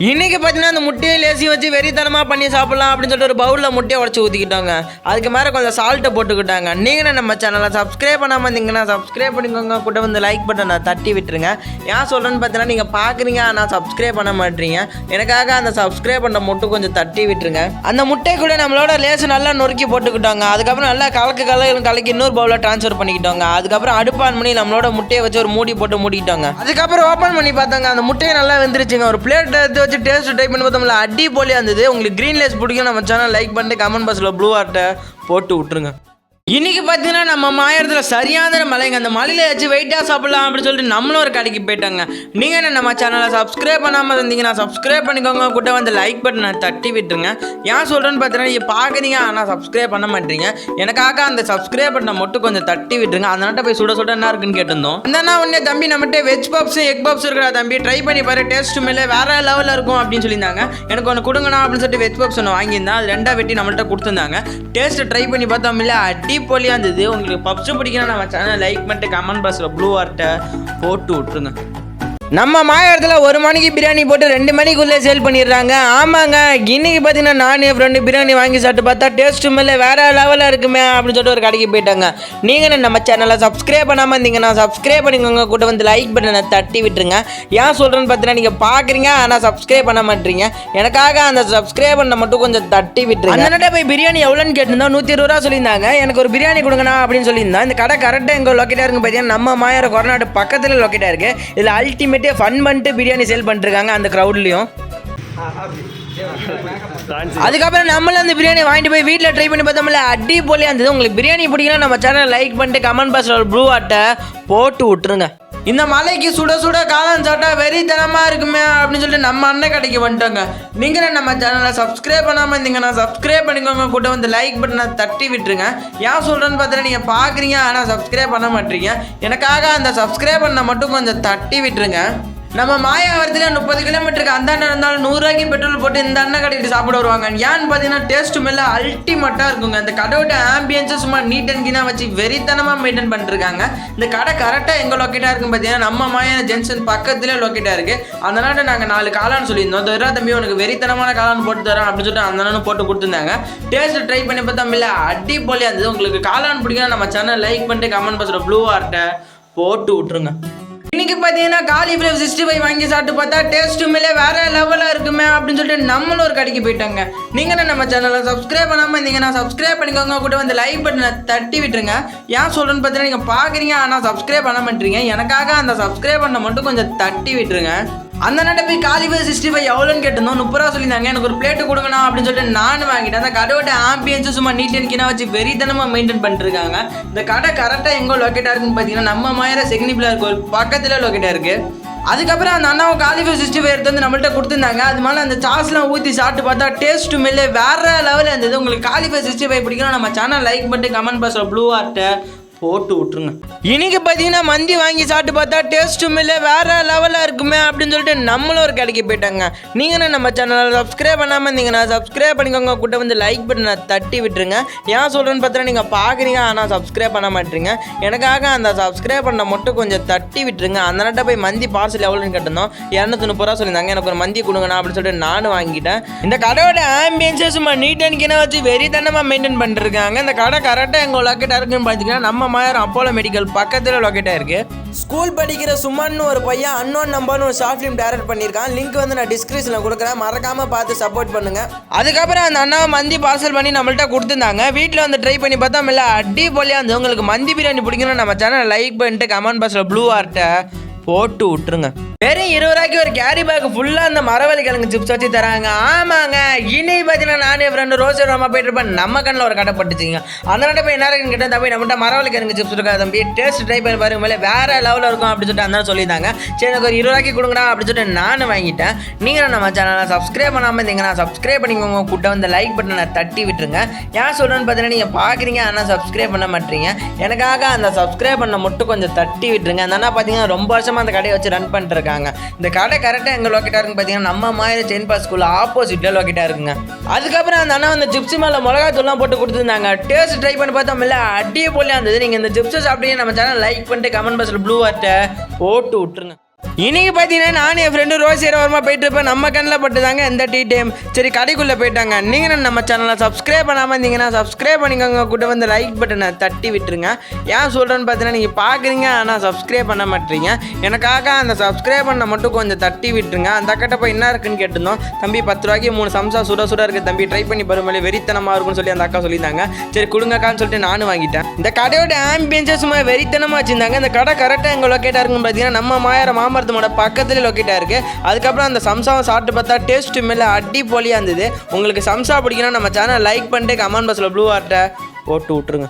இன்னைக்கு பார்த்தீங்கன்னா அந்த முட்டையை லேசி வச்சு வெறித்தனமாக பண்ணி சாப்பிடலாம் அப்படின்னு சொல்லிட்டு ஒரு பவுலில் முட்டையை உடச்சி ஊற்றிக்கிட்டாங்க. அதுக்கு மேலே கொஞ்சம் சால்ட்டை போட்டுக்கிட்டாங்க. நீங்கள் நம்ம சேனலை சப்ஸ்கிரைப் பண்ணாமல் இருந்தீங்கன்னா சப்ஸ்கிரைப் பண்ணிக்கோங்க. கூட வந்து லைக் பட்டனை தட்டி விட்டுருங்க. ஏன் சொல்கிறேன்னு பார்த்தீங்கன்னா நீங்கள் பார்க்குறீங்க ஆனால் சப்ஸ்கிரைப் பண்ண மாட்டீங்க. எனக்காக அந்த சப்ஸ்கிரைப் பண்ண மட்டும் கொஞ்சம் தட்டி விட்டுருங்க. அந்த முட்டை கூட நம்மளோட லேசு நல்லா நொறுக்கி போட்டுக்கிட்டாங்க. அதுக்கப்புறம் நல்லா கலக்கி இன்னொரு பவுலில் ட்ரான்ஸ்ஃபர் பண்ணிக்கிட்டாங்க. அதுக்கப்புறம் அடுப்பு ஆன் பண்ணி நம்மளோட முட்டையை வச்சு ஒரு மூடி போட்டு மூடிக்கிட்டாங்க. அதுக்கப்புறம் ஓப்பன் பண்ணி பார்த்தாங்க. அந்த முட்டையை நல்லா வெந்துருச்சுங்க. ஒரு பிளேட் எடுத்து வச்சு டேஸ்ட் ட்ரை பண்ணி பார்த்தோம்ல, அடிப்பொலியாக இருந்தது. உங்களுக்கு க்ரீன் லேஸ் பிடிக்கும் நம்ம சேனல் லைக் பண்ணிட்டு கமெண்ட் பாக்ஸில் ப்ளூ ஆர்ட்டை போட்டு விட்டுருங்க. இன்றைக்கி பார்த்தீங்கன்னா நம்ம மாயத்தில் சரியான மலைங்க. அந்த மலையில் வச்சு வெயிட்டாக சாப்பிடலாம் அப்படின்னு சொல்லிட்டு நம்மளும் ஒரு கடைக்கு போயிட்டாங்க. நீங்கள் என்ன நம்ம சேனலை சப்ஸ்கிரைப் பண்ணாமல் இருந்தீங்கன்னா சப்ஸ்கிரைப் பண்ணிக்கோங்க. கூட வந்து லைக் பட்டனை தட்டி விட்டுருங்க. ஏன் சொல்கிறேன்னு பார்த்தீங்கன்னா நீங்கள் பார்க்குறீங்க ஆனால் சப்ஸ்கிரைப் பண்ண மாட்டீங்க. எனக்காக அந்த சப்ஸ்கிரைப் பண்ண மட்டும் கொஞ்சம் தட்டி விட்டுருங்க. அதனால போய் சுட சுட என்ன இருக்குன்னு கேட்டிருந்தோம். அந்த உடனே தம்பி நம்மகிட்ட வெஜ் பப்ஸ் எக் பப்ஸ் இருக்கிறா தம்பி, ட்ரை பண்ணி பாரு, டேஸ்ட் மேலே வேறு லெவலில் இருக்கும் அப்படின்னு சொல்லியிருந்தாங்க. எனக்கு ஒன்று கொடுங்கண்ணா அப்படின்னு சொல்லிட்டு வெஜ் பப்ஸ் ஒன்று வாங்கியிருந்தேன். அது ரெண்டாக வெட்டி நம்மள்ட்ட கொடுத்துருந்தாங்க. டேஸ்ட்டு ட்ரை பண்ணி பார்த்தோம் இல்லை அடிப்பொலியாக இருந்தது. உங்களுக்கு பப்ஸ் பிடிக்கணும் நம்ம சேனல் லைக் பண்ணிட்டு கமெண்ட் பாக்ஸில் ப்ளூ ஆர்ட்டை போட்டு விட்டுருங்க. நம்ம மாயத்தில் 1 மணிக்கு பிரியாணி போட்டு 2 மணிக்குள்ளே சேல் பண்ணிடுறாங்க. ஆமாங்க, இன்னைக்கு பார்த்தீங்கன்னா நான் என் ஃப்ரெண்டு பிரியாணி வாங்கி சாப்பிட்டு பார்த்தா டேஸ்ட்டு மேலே வேறு லெவலில் இருக்குமே அப்படின்னு சொல்லிட்டு ஒரு கடைக்கு போயிட்டாங்க. நீங்கள் நம்ம சேனலை சப்ஸ்கிரைப் பண்ணாமல் இருந்தீங்கன்னா சப்ஸ்கிரைப் பண்ணிக்கோங்க. கூட வந்து லைக் பட்டனை தட்டி விட்டுருங்க. ஏன் சொல்கிறேன்னு பார்த்தீங்கன்னா நீங்கள் பார்க்குறீங்க ஆனால் சப்ஸ்கிரைப் பண்ண மாட்டீங்க. எனக்காக அந்த சப்ஸ்கிரைப் பண்ண மட்டும் கொஞ்சம் தட்டி விட்டுருங்க. அந்த போய் பிரியாணி எவ்வளோன்னு கேட்டிருந்தோம். 120 ரூபா சொல்லியிருந்தாங்க. எனக்கு ஒரு பிரியாணி கொடுங்கண்ணா அப்படின்னு சொல்லியிருந்தேன். இந்த கடை கரெக்டாக எங்கே லொக்கேட்டாக இருக்குன்னு பார்த்தீங்கன்னா நம்ம மாயர் கொரநாடு பக்கத்தில் லொக்கேட்டாக இருக்குது. இதில் அல்டிமேட் ஃபன் பண்ணிட்டு பிரியாணி சேல் பண்ணிருக்காங்க அந்த க்ரௌட்லையும். அதுக்கப்புறம் நம்மளும் அந்த பிரியாணி வாங்கிட்டு போய் வீட்டில் ட்ரை பண்ணி பார்த்தோம்ல அடிப்பொலியாக இருந்தது. உங்களுக்கு பிரியாணி பிடிக்கலாம் நம்ம சேனல் லைக் பண்ணிட்டு கமெண்ட் பாக்ஸில் ப்ளூ ஆர்ட்டை போட்டு விட்டுருங்க. இந்த மலைக்கு சுட சுட காளான் சாப்பிட்டா வெறித்தனமாக இருக்குமே அப்படின்னு சொல்லிட்டு நம்ம அண்ணன் கடைக்கு வந்துட்டாங்க. நீங்கள் நம்ம சேனலை சப்ஸ்கிரைப் பண்ணாமல் இருந்தீங்கன்னா சப்ஸ்கிரைப் பண்ணிக்கோங்க. கூட வந்து லைக் பட்டனை தட்டி விட்டுருங்க. ஏன் சொல்கிறேன்னு பார்த்தீங்கன்னா நீங்கள் பார்க்குறீங்க ஆனால் சப்ஸ்கிரைப் பண்ண மாட்டீங்க. எனக்காக அந்த சப்ஸ்கிரைப் பண்ண மட்டும் கொஞ்சம் தட்டி விட்டுருங்க. நம்ம மாயாவரத்தில் 30 கிலோமீட்டருக்கு அந்த அண்ணன் இருந்தாலும் 100 ரூபாய்க்கு பெட்ரோல் போட்டு இந்த அண்ணன் கடைக்கு சாப்பிட வருவாங்க. ஏன்னு பார்த்தீங்கன்னா டேஸ்ட் மேலே அல்டிமேட்டாக இருக்குங்க. இந்த கடையோட ஆம்பியன்ஸை சும்மா நீட் அண்ட் கிளீனாக வச்சு வெறித்தனமாக மெயின்டைன் பண்ணிருக்காங்க. இந்த கடை கரெக்டாக எங்கே லொக்கேட்டாக இருக்குன்னு பார்த்தீங்கன்னா நம்ம மாயா ஜென்ஷன் பக்கத்துலேயே லொக்கேட்டாக இருக்குது. அதனால நாங்கள் 4 காளான் சொல்லியிருந்தோம். தவிர தம்பி உனக்கு வெறித்தனமான காளான் போட்டு தரோம் அப்படின்னு சொல்லிட்டு அந்த அண்ணனும் போட்டு கொடுத்துருந்தாங்க. டேஸ்ட் ட்ரை பண்ணி பார்த்தோம் இல்லை அடிப்பொலியாக இருந்தது. உங்களுக்கு காளான் பிடிக்கும் நம்ம சேனல் லைக் பண்ணிட்டு கமெண்ட் பாக்ஸில் ப்ளூ ஆர்ட்டை போட்டு விட்டுருங்க. இன்னைக்கு பார்த்தீங்கன்னா காலிஃப்ளவர் 65 வாங்கி சாப்பிட்டு பார்த்தா டேஸ்ட்டு மேலே வேற லெவலாக இருக்குமே அப்படின்னு சொல்லிட்டு நம்மளும் ஒரு கடைக்கு போயிட்டாங்க. நீங்கள் நம்ம சேனலை சப்ஸ்கிரைப் பண்ணாமல் இருந்தீங்கன்னா சப்ஸ்கிரைப் பண்ணிக்கோங்க. கூட வந்து லைக் பட்டனை தட்டி விட்டுருங்க. ஏன் சொல்கிறேன்னு பார்த்தீங்கன்னா நீங்கள் பார்க்குறீங்க ஆனால் சப்ஸ்கிரைப் பண்ண மாட்டீங்க. எனக்காக அந்த சப்ஸ்கிரைப் பண்ண மட்டும் கொஞ்சம் தட்டி விட்டுருங்க. அந்த நாட்டை போய் காலிஃப்ளவர் 65 எவ்வளோன்னு கேட்டிருந்தோம். 30 ரூபா சொல்லியிருந்தாங்க. எனக்கு ஒரு பிளேட்டு கொடுங்கண்ணா அப்படின்னு சொல்லிட்டு நான் வாங்கிட்டேன். அந்த கடையோட ஆம்பியன்ஸும் சும்மா நீட் அண்ட் கிளீனாக வச்சு வெறித்தனமாக மெயின்டைன் பண்ணிருக்காங்க. இந்த கடை கரெக்டாக எங்கே லொக்கேட்டாக இருக்குன்னு பார்த்தீங்கன்னா நம்ம மாயிர செக்னிப்பில் இருக்க ஒரு பக்கத்தில் லொக்கேட்டாக இருக்குது. அதுக்கப்புறம் அந்த அண்ணாவும் காலிஃப்ளவர் 65 எடுத்து வந்து நம்மள்ட்ட கொடுத்துருந்தாங்க. அது மேலே அந்த சாஸ்லாம் ஊற்றி சாப்பிட்டு பார்த்தா டேஸ்ட் மேலே வேறு லெவலில் இருந்தது. உங்களுக்கு காலிஃப்ளவர் 65 பிடிக்கணும் நம்ம சேனல் லைக் பண்ணிட்டு கமெண்ட் பாக்ஸில் ப்ளூ ஆர்ட்டை போட்டு விட்டுருங்க. இன்னைக்கு பார்த்தீங்கன்னா மந்தி வாங்கி சாப்பிட்டு பார்த்தா டேஸ்ட்டும் இல்லை வேறு லெவலில் இருக்குமே அப்படின்னு சொல்லிட்டு நம்மளும் ஒரு கடைக்கு போயிட்டாங்க. நீங்கள் நம்ம சேனலை சப்ஸ்கிரைப் பண்ணாமல் இருந்தீங்கன்னா சப்ஸ்கிரைப் பண்ணிக்கோங்க. கூட வந்து லைக் பட்டனை தட்டி விட்டுருங்க. ஏன் சொல்கிறேன்னு பார்த்தா நீங்கள் பார்க்குறீங்க ஆனால் சப்ஸ்கிரைப் பண்ண மாட்டீங்க. எனக்காக அந்த சப்ஸ்கிரைப் பண்ண மட்டும் கொஞ்சம் தட்டி விட்டுருங்க. அந்த நாட்டை போய் மந்தி பார்சல் எவ்வளோன்னு கேட்டிருந்தோம். 230 ரூபா சொல்லியிருந்தாங்க. எனக்கு ஒரு மந்தி கொடுங்கண்ணா அப்படின்னு சொல்லிட்டு நானும் வாங்கிட்டேன். இந்த கடையோட ஆம்பியன்ஸே சும்மா நீட் அண்ட் கிளீனாக வச்சு வெறித்தனமாக மெயின்டைன் பண்ணிருக்காங்க. இந்த கடை கரெக்டாக எங்கள் லொக்கேட்டாக இருக்குன்னு பார்த்தீங்கன்னா நம்ம மாயர் அப்போலோ மெடிக்கல் பக்கத்தில் லொக்கேட்டாக இருக்குது. ஸ்கூல் படிக்கிற சுமன்னு ஒரு பையன் அன்னோன் நம்பர்னு ஒரு ஷார்ட் ஃபிலிம் டைரக்ட் பண்ணியிருக்கான். லிங்க் வந்து நான் டிஸ்கிரிப்ஷனில் கொடுக்குறேன். மறக்காமல் பார்த்து சப்போர்ட் பண்ணுங்கள். அதுக்கப்புறம் அந்த அண்ணாவை மந்தி பார்சல் பண்ணி நம்மள்ட்ட கொடுத்துருந்தாங்க. வீட்டில் வந்து ட்ரை பண்ணி பார்த்தா இல்லை அடிப்பொலியாக இருந்தது. உங்களுக்கு மந்தி பிரியாணி பிடிக்கணும் நம்ம சேனல் லைக் பண்ணிட்டு கமெண்ட் பாக்ஸில் ப்ளூ ஆர்ட்டை போட்டு விட்டுருங்க. வெறும் 20 ரூபாய்க்கு ஒரு கேரி பேக் ஃபுல்லாக அந்த மரவள்ளி கிழங்கு சிப்ஸ் வச்சு தராங்க. ஆமாங்க, இன்னைக்கு பார்த்தீங்கன்னா நானே ஃப்ரெண்டு ரோஸ் ரோமா போயிட்டு இருப்பேன். நம்ம கண்ணில் ஒரு கடை பட்டுச்சிங்க. அந்த நாட்டை போய் என்ன இருக்குன்னு கேட்டால் தம்பி நம்மகிட்ட மரவள்ளி கிழங்கு சிப்ஸ் இருக்கா தம்பி, டேஸ்ட் ட்ரை பண்ணி பாருங்க மேலே வேறு லெவலில் இருக்கும் அப்படின்னு சொல்லிட்டு அந்த சொல்லியிருந்தாங்க. சரி எனக்கு ஒரு 20 ரூபாய்க்கு கொடுங்கடா அப்படின்னு சொல்லிட்டு நானும் வாங்கிட்டேன். நீங்கள் நம்ம சேனலை சப்ஸ்கிரைப் பண்ணாமல் இருந்தீங்கன்னா சப்ஸ்கிரைப் பண்ணிக்கோங்க. கூட்ட வந்து லைக் பட்டனை தட்டி விட்டுருங்க. ஏன் சொல்கிறேன்னு பார்த்தீங்கன்னா நீங்கள் பார்க்குறீங்க ஆனால் சப்ஸ்கிரைப் பண்ண மாட்டீங்க. எனக்காக அந்த சப்ஸ்கிரைப் பண்ண மட்டும் கொஞ்சம் தட்டி விட்டுருங்க. அந்த அண்ணா பார்த்தீங்கன்னா ரொம்ப வருஷமாக அந்த கடையை வச்சு ரன் பண்ணிட்டுருக்காங்க. இந்த கடை கரெக்டாக எங்கே லொக்கேட்டாக இருக்குன்னு பார்த்தீங்கன்னா நம்ம மாயிர செயின் பாஸ் ஸ்கூல் ஆப்போசிட்டில் லொக்கேட்டாக இருக்குங்க. அதுக்கப்புறம் அந்த அண்ணா அந்த ஜிப்ஸி மேலே மிளகாத்தூள்லாம் போட்டு கொடுத்துருந்தாங்க. டேஸ்ட் ட்ரை பண்ணி பார்த்தோம் இல்லை அடிப்பொலியாக இருந்தது. நீங்கள் இந்த ஜிப்ஸை சாப்பிட்டீங்க நம்ம சேனல் லைக் பண்ணிட்டு கமெண்ட் பாக்ஸில் ப்ளூ ஆர்ட்டை போட்டு விட்டுருங்க. இன்னைக்கு பார்த்தீங்கன்னா நானும் என் ஃப்ரெண்டு ரோஸ் ஓரமாக போயிட்டு இருப்பேன். நம்ம கண்ணில் பட்டுதாங்க இந்த டீ டைம். சரி கடைக்குள்ளே போயிட்டாங்க. நீங்கள் நம்ம சேனலை சப்ஸ்கிரைப் பண்ணாமல் இருந்தீங்கன்னா சப்ஸ்கிரைப் பண்ணிக்கோங்க. கூட வந்து லைக் பட்டனை தட்டி விட்டுருங்க. ஏன் சொல்கிறேன்னு பார்த்தீங்கன்னா நீங்கள் பார்க்குறீங்க ஆனால் சப்ஸ்கிரைப் பண்ண மாட்டீங்க. எனக்காக அந்த சப்ஸ்கிரைப் பண்ண மட்டும் கொஞ்சம் தட்டி விட்டுருங்க. அந்த அக்கட்ட போய் என்ன இருக்குன்னு கேட்டிருந்தோம். தம்பி 10 ரூபாய்க்கு 3 சம்சா சுட சுட இருக்குது தம்பி, ட்ரை பண்ணி பாருங்களே, வெறித்தனமாக இருக்குன்னு சொல்லி அந்த அக்கா சொல்லியிருந்தாங்க. சரி கொடுங்கக்கான்னு சொல்லிட்டு நானும் வாங்கிட்டேன். இந்த கடையோட ஆம்பியன்ஸே சும்மா வெறித்தனமாக வச்சுருந்தாங்க. இந்த கடை கரெக்டாக எங்கே லொக்கேட்டாக இருக்குன்னு பார்த்தீங்கன்னா நம்ம மாமரத்தோட பக்கத்துலேயே லொக்கேட்டாக இருக்குது. அதுக்கப்புறம் அந்த சம்சாவை சாப்பிட்டு பார்த்தா டேஸ்ட் மேலே அடிப்பொலியாக இருந்தது. உங்களுக்கு சம்சா பிடிக்குன்னா நம்ம சேனல் லைக் பண்ணிட்டு கமெண்ட் பாக்ஸில் ப்ளூ ஆர்ட்டை போட்டு விட்ருங்க.